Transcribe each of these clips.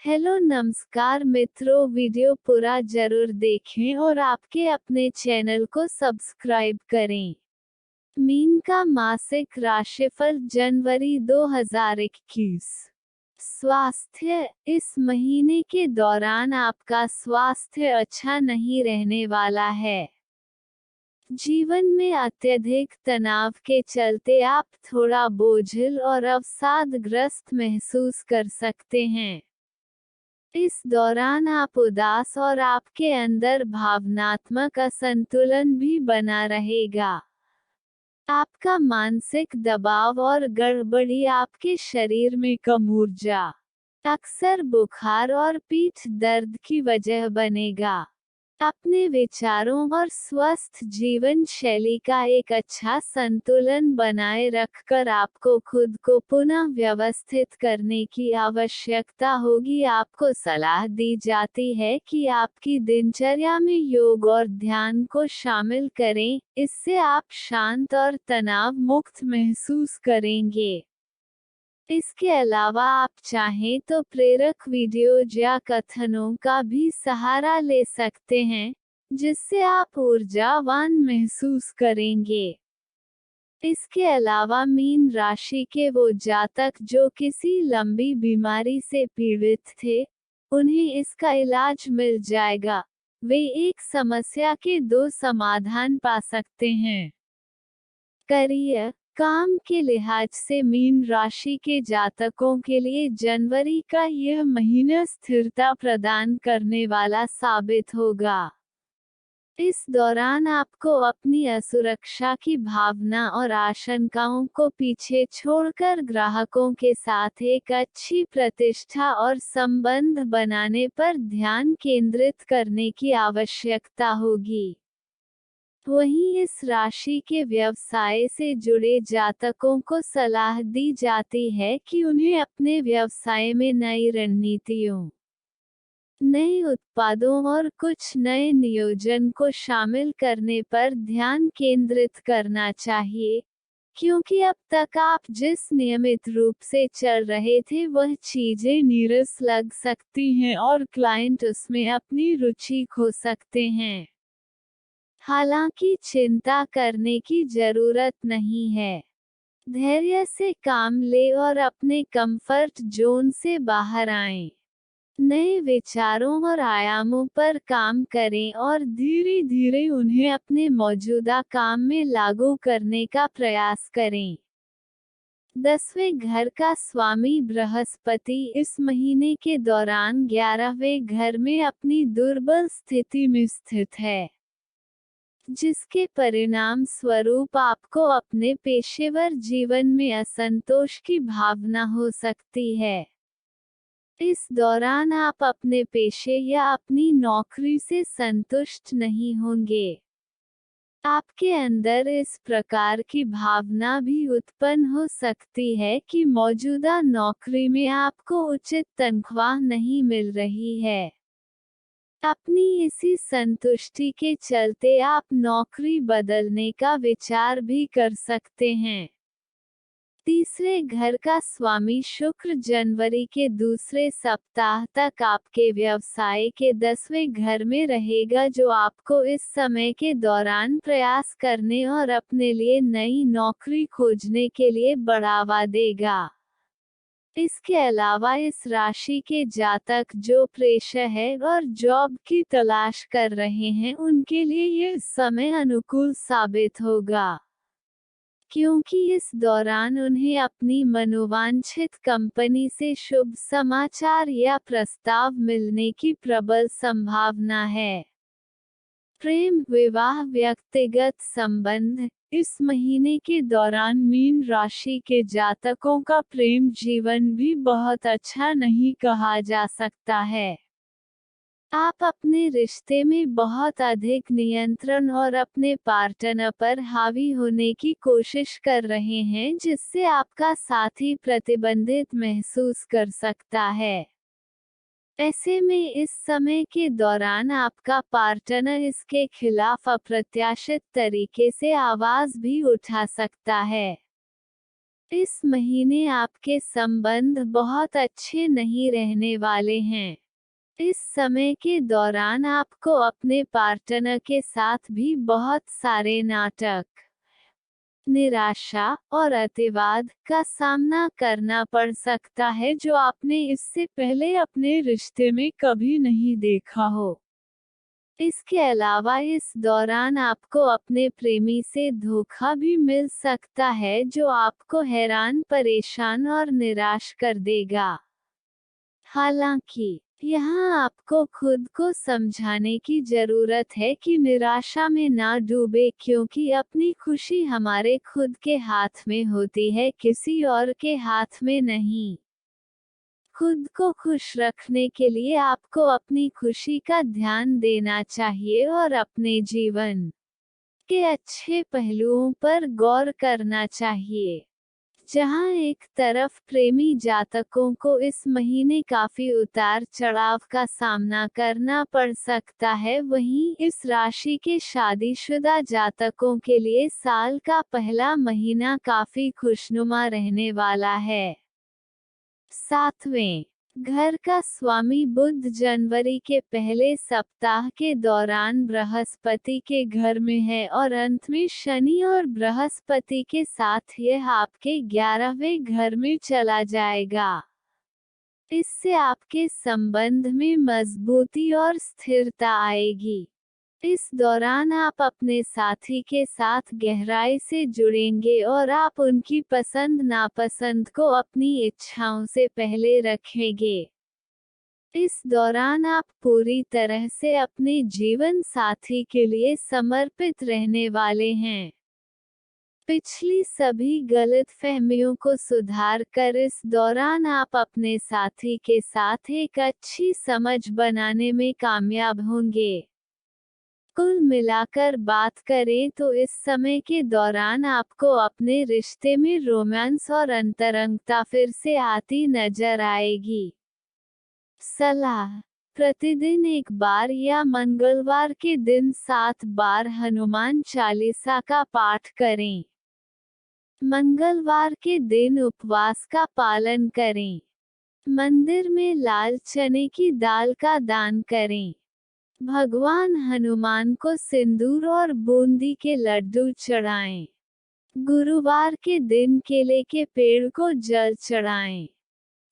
Hello नमस्कार मित्रों, video पूरा जरूर देखें और आपके अपने चैनल को सब्सक्राइब करें। मीन का मासिक राशिफल जनवरी 2021। स्वास्थ्य। इस महीने के दौरान आपका स्वास्थ्य अच्छा नहीं रहने वाला है। जीवन में अत्यधिक तनाव के चलते आप थोड़ा बोझिल और अवसादग्रस्त महसूस कर सकते हैं। इस दौरान आप उदास और आपके अंदर भावनात्मक असंतुलन भी बना रहेगा। आपका मानसिक दबाव और गड़बड़ी आपके शरीर में कम ऊर्जा, अक्सर बुखार और पीठ दर्द की वजह बनेगा। अपने विचारों और स्वस्थ जीवन शैली का एक अच्छा संतुलन बनाए रखकर आपको खुद को पुनः व्यवस्थित करने की आवश्यकता होगी। आपको सलाह दी जाती है कि आपकी दिनचर्या में योग और ध्यान को शामिल करें, इससे आप शांत और तनाव मुक्त महसूस करेंगे। इसके अलावा आप चाहें तो प्रेरक वीडियोज या कथनों का भी सहारा ले सकते हैं, जिससे आप ऊर्जावान महसूस करेंगे। इसके अलावा मीन राशि के वो जातक जो किसी लंबी बीमारी से पीड़ित थे, उन्हें इसका इलाज मिल जाएगा। वे एक समस्या के दो समाधान पा सकते हैं। करियर। काम के लिहाज से मीन राशि के जातकों के लिए जनवरी का यह महीना स्थिरता प्रदान करने वाला साबित होगा। इस दौरान आपको अपनी असुरक्षा की भावना और आशंकाओं को पीछे छोड़कर ग्राहकों के साथ एक अच्छी प्रतिष्ठा और संबंध बनाने पर ध्यान केंद्रित करने की आवश्यकता होगी। वहीं इस राशि के व्यवसाय से जुड़े जातकों को सलाह दी जाती है कि उन्हें अपने व्यवसाय में नई रणनीतियों, नए उत्पादों और कुछ नए नियोजन को शामिल करने पर ध्यान केंद्रित करना चाहिए, क्योंकि अब तक आप जिस नियमित रूप से चल रहे थे वह चीजें नीरस लग सकती हैं और क्लाइंट उसमें अपनी रुचि खो सकते हैं। हालांकि चिंता करने की जरूरत नहीं है। धैर्य से काम ले और अपने कंफर्ट जोन से बाहर आएं। नए विचारों और आयामों पर काम करें और धीरे धीरे उन्हें अपने मौजूदा काम में लागू करने का प्रयास करें। 10वें घर का स्वामी बृहस्पति इस महीने के दौरान 11वें घर में अपनी दुर्बल स्थिति में स्थित है, जिसके परिणाम स्वरूप आपको अपने पेशेवर जीवन में असंतोष की भावना हो सकती है। इस दौरान आप अपने पेशे या अपनी नौकरी से संतुष्ट नहीं होंगे। आपके अंदर इस प्रकार की भावना भी उत्पन्न हो सकती है कि मौजूदा नौकरी में आपको उचित तनख्वाह नहीं मिल रही है। अपनी इसी संतुष्टि के चलते आप नौकरी बदलने का विचार भी कर सकते हैं। तीसरे घर का स्वामी शुक्र जनवरी के दूसरे सप्ताह तक आपके व्यवसाय के 10वें घर में रहेगा, जो आपको इस समय के दौरान प्रयास करने और अपने लिए नई नौकरी खोजने के लिए बढ़ावा देगा। इसके अलावा इस राशि के जातक जो प्रेशर है और जॉब की तलाश कर रहे हैं, उनके लिए यह समय अनुकूल साबित होगा, क्योंकि इस दौरान उन्हें अपनी मनोवांछित कंपनी से शुभ समाचार या प्रस्ताव मिलने की प्रबल संभावना है। प्रेम, विवाह, व्यक्तिगत संबंध। इस महीने के दौरान मीन राशि के जातकों का प्रेम जीवन भी बहुत अच्छा नहीं कहा जा सकता है। आप अपने रिश्ते में बहुत अधिक नियंत्रण और अपने पार्टनर पर हावी होने की कोशिश कर रहे हैं, जिससे आपका साथी प्रतिबंधित महसूस कर सकता है। ऐसे में इस समय के दौरान आपका पार्टनर इसके खिलाफ अप्रत्याशित तरीके से आवाज भी उठा सकता है। इस महीने आपके संबंध बहुत अच्छे नहीं रहने वाले हैं। इस समय के दौरान आपको अपने पार्टनर के साथ भी बहुत सारे नाटक, निराशा और अतिवाद का सामना करना पड़ सकता है जो आपने इससे पहले अपने रिश्ते में कभी नहीं देखा हो। इसके अलावा इस दौरान आपको अपने प्रेमी से धोखा भी मिल सकता है जो आपको हैरान, परेशान और निराश कर देगा। हालांकि यहाँ आपको खुद को समझाने की जरूरत है कि निराशा में ना डूबे, क्योंकि अपनी खुशी हमारे खुद के हाथ में होती है, किसी और के हाथ में नहीं। खुद को खुश रखने के लिए आपको अपनी खुशी का ध्यान देना चाहिए और अपने जीवन के अच्छे पहलुओं पर गौर करना चाहिए। जहां एक तरफ प्रेमी जातकों को इस महीने काफी उतार चढ़ाव का सामना करना पड़ सकता है, वहीं इस राशि के शादीशुदा जातकों के लिए साल का पहला महीना काफी खुशनुमा रहने वाला है। 7वें घर का स्वामी बुध जनवरी के पहले सप्ताह के दौरान बृहस्पति के घर में है और अंत में शनि और बृहस्पति के साथ यह आपके 11वें घर में चला जाएगा। इससे आपके संबंध में मजबूती और स्थिरता आएगी। इस दौरान आप अपने साथी के साथ गहराई से जुड़ेंगे और आप उनकी पसंद नापसंद को अपनी इच्छाओं से पहले रखेंगे। इस दौरान आप पूरी तरह से अपने जीवन साथी के लिए समर्पित रहने वाले हैं। पिछली सभी गलतफहमियों को सुधार कर इस दौरान आप अपने साथी के साथ एक अच्छी समझ बनाने में कामयाब होंगे। कुल मिलाकर बात करें तो इस समय के दौरान आपको अपने रिश्ते में रोमांस और अंतरंगता फिर से आती नजर आएगी। सलाह: प्रतिदिन एक बार या मंगलवार के दिन 7 बार हनुमान चालीसा का पाठ करें। मंगलवार के दिन उपवास का पालन करें। मंदिर में लाल चने की दाल का दान करें। भगवान हनुमान को सिंदूर और बूंदी के लड्डू चढ़ाएं। गुरुवार के दिन केले के पेड़ को जल चढ़ाएं।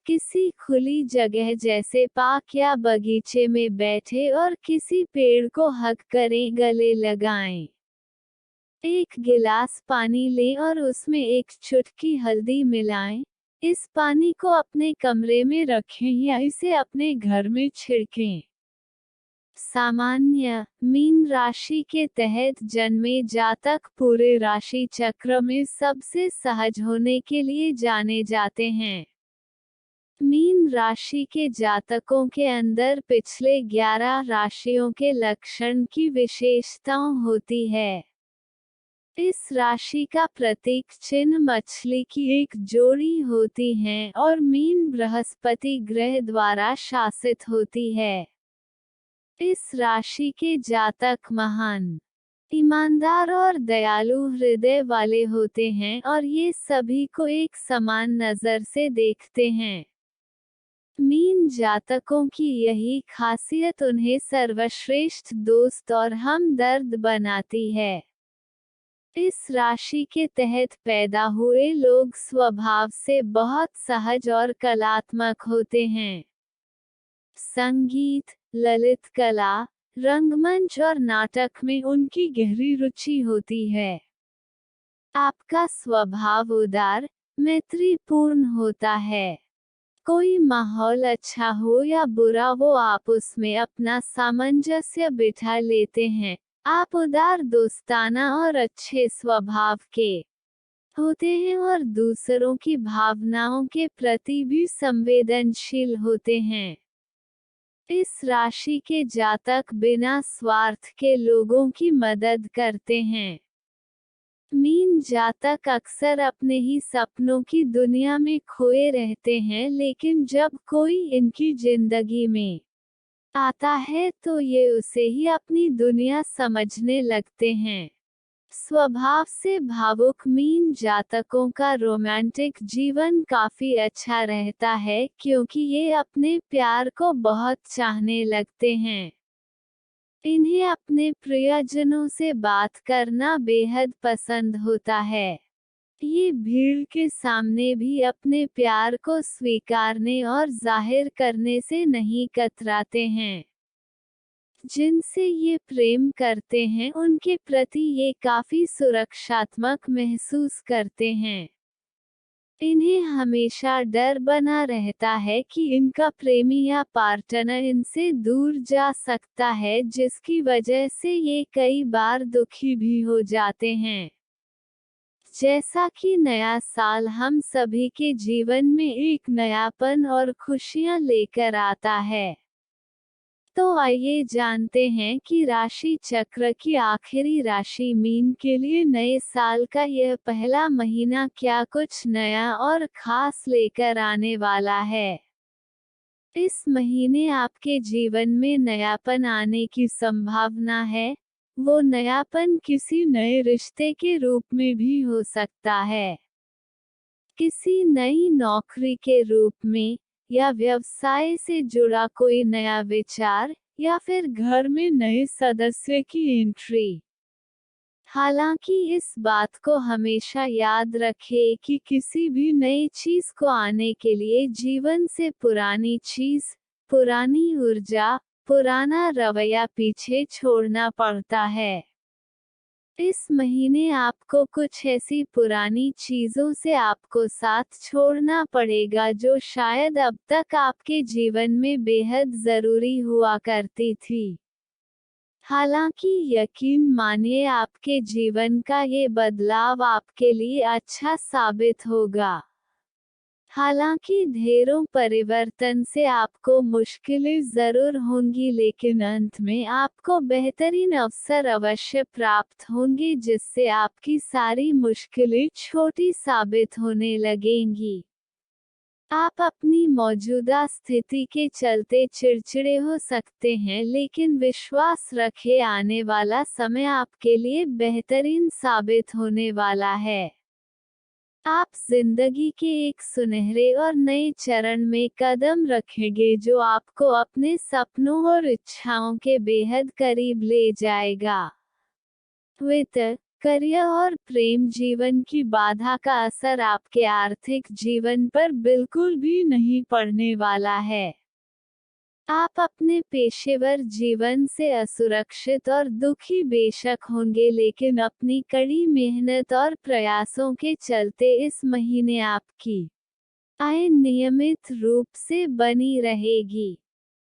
किसी खुली जगह जैसे पार्क या बगीचे में बैठे और किसी पेड़ को हग करें, गले लगाएं। एक गिलास पानी लें और उसमें एक चुटकी हल्दी मिलाएं। इस पानी को अपने कमरे में रखें या इसे अपने घर में छिड़कें। सामान्य मीन राशि के तहत जन्मे जातक पूरे राशि चक्र में सबसे सहज होने के लिए जाने जाते हैं। मीन राशि के जातकों के अंदर पिछले 11 राशियों के लक्षण की विशेषताओं होती है। इस राशि का प्रतीक चिन्ह मछली की एक जोड़ी होती है और मीन बृहस्पति ग्रह द्वारा शासित होती है। इस राशि के जातक महान, ईमानदार और दयालु हृदय वाले होते हैं और ये सभी को एक समान नजर से देखते हैं। मीन जातकों की यही खासियत उन्हें सर्वश्रेष्ठ दोस्त और हमदर्द बनाती है। इस राशि के तहत पैदा हुए लोग स्वभाव से बहुत सहज और कलात्मक होते हैं। संगीत, ललित कला, रंगमंच और नाटक में उनकी गहरी रुचि होती है। आपका स्वभाव उदार, मैत्रीपूर्ण होता है। कोई माहौल अच्छा हो या बुरा, वो आप उसमें अपना सामंजस्य बिठा लेते हैं। आप उदार, दोस्ताना और अच्छे स्वभाव के होते हैं और दूसरों की भावनाओं के प्रति भी संवेदनशील होते हैं। इस राशि के जातक बिना स्वार्थ के लोगों की मदद करते हैं। मीन जातक अक्सर अपने ही सपनों की दुनिया में खोए रहते हैं, लेकिन जब कोई इनकी जिंदगी में आता है तो ये उसे ही अपनी दुनिया समझने लगते हैं। स्वभाव से भावुक मीन जातकों का रोमांटिक जीवन काफी अच्छा रहता है क्योंकि ये अपने प्यार को बहुत चाहने लगते हैं। इन्हें अपने प्रियजनों से बात करना बेहद पसंद होता है। ये भीड़ के सामने भी अपने प्यार को स्वीकारने और जाहिर करने से नहीं कतराते हैं। जिनसे ये प्रेम करते हैं उनके प्रति ये काफी सुरक्षात्मक महसूस करते हैं। इन्हें हमेशा डर बना रहता है कि इनका प्रेमी या पार्टनर इनसे दूर जा सकता है, जिसकी वजह से ये कई बार दुखी भी हो जाते हैं। जैसा कि नया साल हम सभी के जीवन में एक नयापन और खुशियां लेकर आता है, तो आइए जानते हैं कि राशि चक्र की आखिरी राशि मीन के लिए नए साल का यह पहला महीना क्या कुछ नया और खास लेकर आने वाला है। इस महीने आपके जीवन में नयापन आने की संभावना है। वो नयापन किसी नए रिश्ते के रूप में भी हो सकता है, किसी नई नौकरी के रूप में, या व्यवसाय से जुड़ा कोई नया विचार, या फिर घर में नए सदस्य की एंट्री। हालांकि इस बात को हमेशा याद रखें कि किसी भी नई चीज को आने के लिए जीवन से पुरानी चीज, पुरानी ऊर्जा, पुराना रवैया पीछे छोड़ना पड़ता है। इस महीने आपको कुछ ऐसी पुरानी चीजों से आपको साथ छोड़ना पड़ेगा जो शायद अब तक आपके जीवन में बेहद जरूरी हुआ करती थी। हालांकि यकीन मानिए आपके जीवन का ये बदलाव आपके लिए अच्छा साबित होगा। हालांकि ढेरों परिवर्तन से आपको मुश्किलें जरूर होंगी, लेकिन अंत में आपको बेहतरीन अवसर अवश्य प्राप्त होंगे जिससे आपकी सारी मुश्किलें छोटी साबित होने लगेंगी। आप अपनी मौजूदा स्थिति के चलते चिड़चिड़े हो सकते हैं, लेकिन विश्वास रखें आने वाला समय आपके लिए बेहतरीन साबित होने वाला है। आप जिंदगी के एक सुनहरे और नए चरण में कदम रखेंगे जो आपको अपने सपनों और इच्छाओं के बेहद करीब ले जाएगा। वित्त, करियर और प्रेम जीवन की बाधा का असर आपके आर्थिक जीवन पर बिल्कुल भी नहीं पड़ने वाला है। आप अपने पेशेवर जीवन से असुरक्षित और दुखी बेशक होंगे, लेकिन अपनी कड़ी मेहनत और प्रयासों के चलते इस महीने आपकी आय नियमित रूप से बनी रहेगी।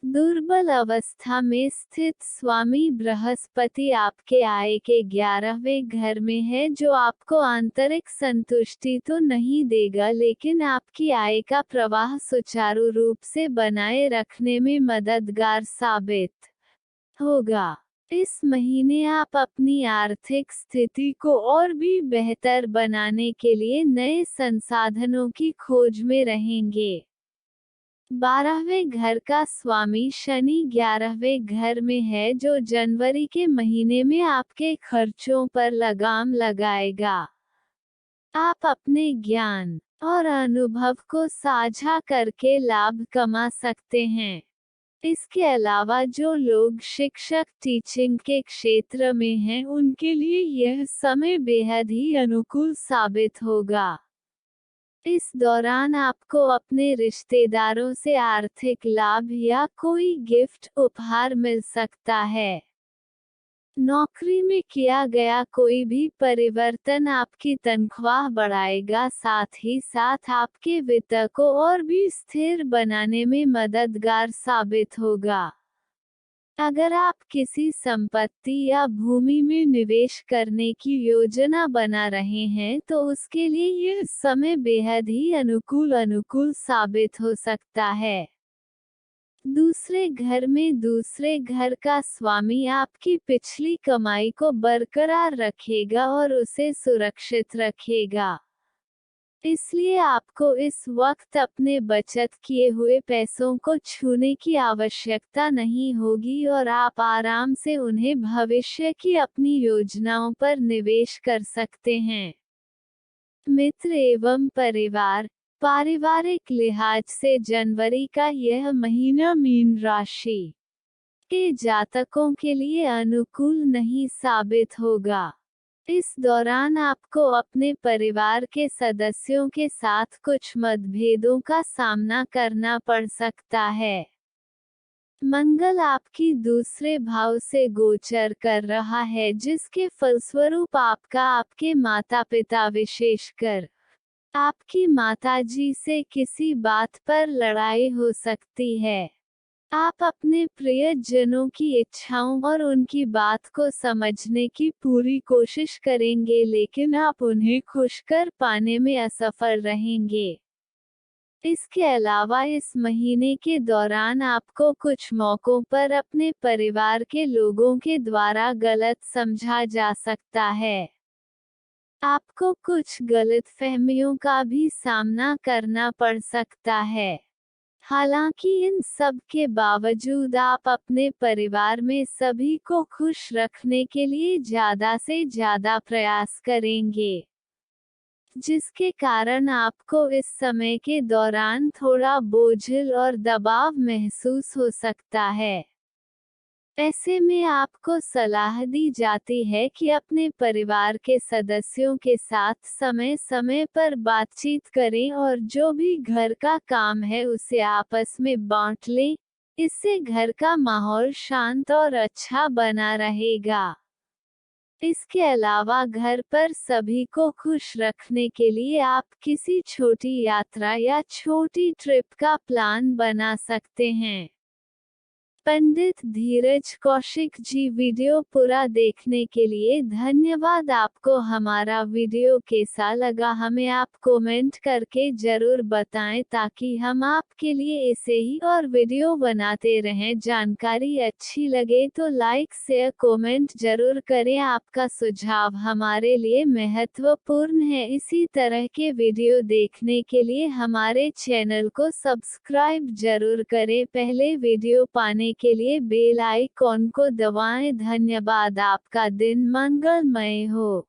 दुर्बल अवस्था में स्थित स्वामी बृहस्पति आपके आय के 11वें घर में है, जो आपको आंतरिक संतुष्टि तो नहीं देगा, लेकिन आपकी आय का प्रवाह सुचारू रूप से बनाए रखने में मददगार साबित होगा। इस महीने आप अपनी आर्थिक स्थिति को और भी बेहतर बनाने के लिए नए संसाधनों की खोज में रहेंगे। 12वें घर का स्वामी शनि 11वें घर में है, जो जनवरी के महीने में आपके खर्चों पर लगाम लगाएगा। आप अपने ज्ञान और अनुभव को साझा करके लाभ कमा सकते हैं। इसके अलावा जो लोग शिक्षक टीचिंग के क्षेत्र में हैं उनके लिए यह समय बेहद ही अनुकूल साबित होगा। इस दौरान आपको अपने रिश्तेदारों से आर्थिक लाभ या कोई गिफ्ट उपहार मिल सकता है। नौकरी में किया गया कोई भी परिवर्तन आपकी तनख्वाह बढ़ाएगा, साथ ही साथ आपके वित्त को और भी स्थिर बनाने में मददगार साबित होगा। अगर आप किसी संपत्ति या भूमि में निवेश करने की योजना बना रहे हैं तो उसके लिए यह समय बेहद ही अनुकूल साबित हो सकता है। दूसरे घर में दूसरे घर का स्वामी आपकी पिछली कमाई को बरकरार रखेगा और उसे सुरक्षित रखेगा। इसलिए आपको इस वक्त अपने बचत किए हुए पैसों को छूने की आवश्यकता नहीं होगी और आप आराम से उन्हें भविष्य की अपनी योजनाओं पर निवेश कर सकते हैं। मित्र एवं परिवार। पारिवारिक लिहाज से जनवरी का यह महीना मीन राशि के जातकों के लिए अनुकूल नहीं साबित होगा। इस दौरान आपको अपने परिवार के सदस्यों के साथ कुछ मतभेदों का सामना करना पड़ सकता है। मंगल आपकी दूसरे भाव से गोचर कर रहा है, जिसके फलस्वरूप आपका आपके माता पिता विशेषकर आपकी माताजी से किसी बात पर लड़ाई हो सकती है। आप अपने प्रियजनों की इच्छाओं और उनकी बात को समझने की पूरी कोशिश करेंगे, लेकिन आप उन्हें खुश कर पाने में असफल रहेंगे। इसके अलावा इस महीने के दौरान आपको कुछ मौकों पर अपने परिवार के लोगों के द्वारा गलत समझा जा सकता है। आपको कुछ गलतफहमियों का भी सामना करना पड़ सकता है। हालांकि इन सब के बावजूद आप अपने परिवार में सभी को खुश रखने के लिए ज़्यादा से ज़्यादा प्रयास करेंगे, जिसके कारण आपको इस समय के दौरान थोड़ा बोझिल और दबाव महसूस हो सकता है। ऐसे में आपको सलाह दी जाती है कि अपने परिवार के सदस्यों के साथ समय समय पर बातचीत करें और जो भी घर का काम है उसे आपस में बांट लें। इससे घर का माहौल शांत और अच्छा बना रहेगा। इसके अलावा घर पर सभी को खुश रखने के लिए आप किसी छोटी यात्रा या छोटी ट्रिप का प्लान बना सकते हैं। पंडित धीरज कौशिक जी, वीडियो पूरा देखने के लिए धन्यवाद। आपको हमारा वीडियो कैसा लगा हमें आप कमेंट करके जरूर बताएं, ताकि हम आपके लिए ऐसे ही और वीडियो बनाते रहें। जानकारी अच्छी लगे तो लाइक शेयर कमेंट जरूर करें। आपका सुझाव हमारे लिए महत्वपूर्ण है। इसी तरह के वीडियो देखने के लिए हमारे चैनल को सब्सक्राइब जरूर करें। पहले वीडियो पाने के लिए बेल आइकॉन को दबाएं। धन्यवाद। आपका दिन मंगलमय हो।